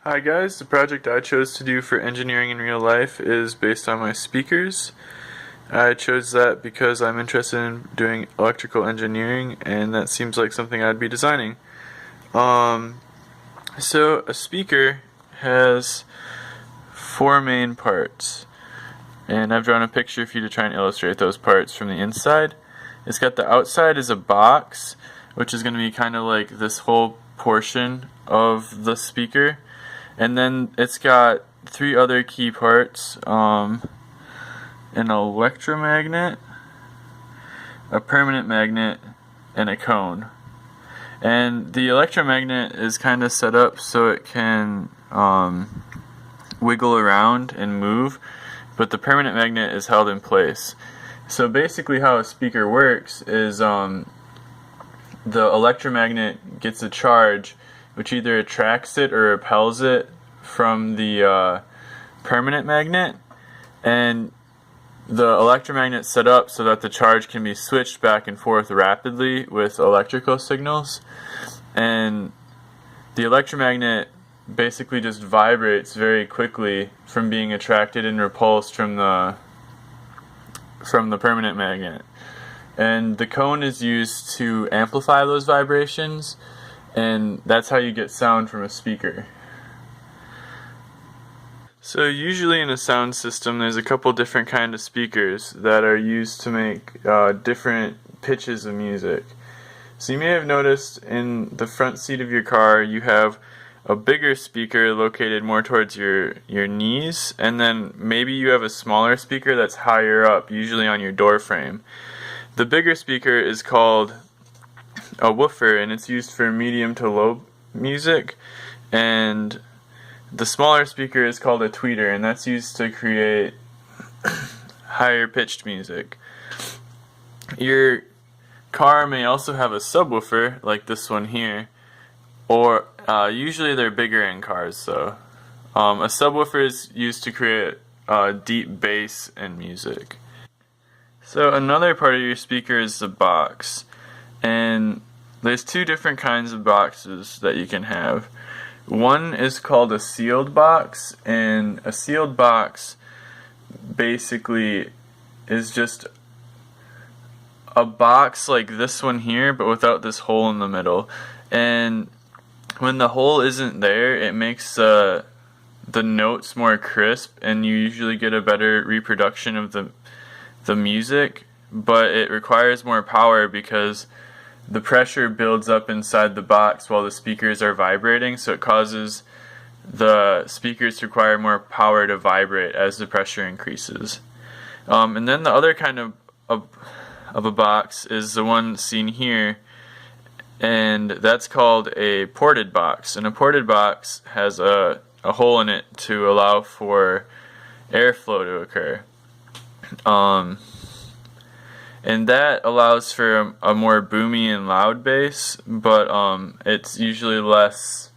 Hi guys, the project I chose to do for engineering in real life is based on my speakers. I chose that because I'm interested in doing electrical engineering and that seems like something I'd be designing. Um, so a speaker has four main parts, and I've drawn a picture for you to try and illustrate those parts from the inside. It's got the outside is a box, which is going to be kind of like this whole portion of the speaker. And then it's got three other key parts, an electromagnet, a permanent magnet, and a cone. And the electromagnet is kind of set up so it can wiggle around and move, but the permanent magnet is held in place. So basically how a speaker works is the electromagnet gets a charge which either attracts it or repels it from the permanent magnet, and the electromagnet set up so that the charge can be switched back and forth rapidly with electrical signals, and the electromagnet basically just vibrates very quickly from being attracted and repulsed from the permanent magnet. And the cone is used to amplify those vibrations, and that's how you get sound from a speaker. So usually in a sound system there's a couple different kind of speakers that are used to make different pitches of music. So you may have noticed in the front seat of your car you have a bigger speaker located more towards your knees, and then maybe you have a smaller speaker that's higher up, usually on your door frame. The bigger speaker is called a woofer, and it's used for medium to low music, and the smaller speaker is called a tweeter, and that's used to create higher pitched music. Your car may also have a subwoofer, like this one here, or usually they're bigger in cars, so a subwoofer is used to create deep bass in music. So another part of your speaker is the box, and there's two different kinds of boxes that you can have. One is called a sealed box, and a sealed box basically is just a box like this one here, but without this hole in the middle. And when the hole isn't there, it makes the notes more crisp, and you usually get a better reproduction of the music, but it requires more power because the pressure builds up inside the box while the speakers are vibrating, so it causes the speakers to require more power to vibrate as the pressure increases. And then the other kind of a box is the one seen here, and that's called a ported box. And a ported box has a hole in it to allow for airflow to occur. And that allows for a more boomy and loud bass, but it's usually less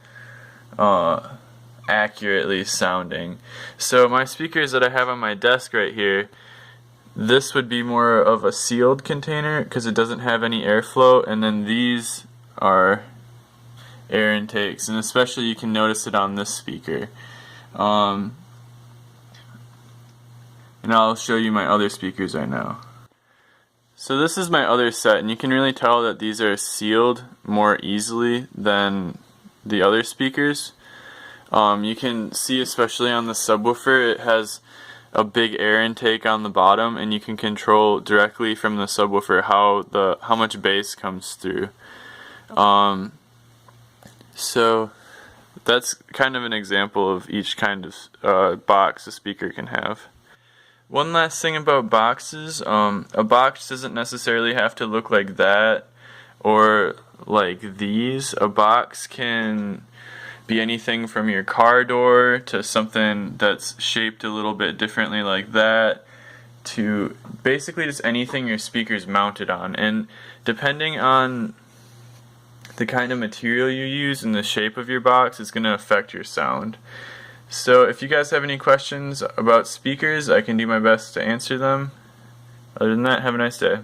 accurately sounding. So my speakers that I have on my desk right here, this would be more of a sealed container because it doesn't have any airflow, and then these are air intakes, and especially you can notice it on this speaker. And I'll show you my other speakers right now. So this is my other set, and you can really tell that these are sealed more easily than the other speakers. You can see, especially on the subwoofer, it has a big air intake on the bottom, and you can control directly from the subwoofer how much bass comes through. So that's kind of an example of each kind of box a speaker can have. One last thing about boxes, a box doesn't necessarily have to look like that or like these. A box can be anything from your car door to something that's shaped a little bit differently like that, to basically just anything your speaker's mounted on. And depending on the kind of material you use and the shape of your box, it's going to affect your sound. So if you guys have any questions about speakers, I can do my best to answer them. Other than that, have a nice day.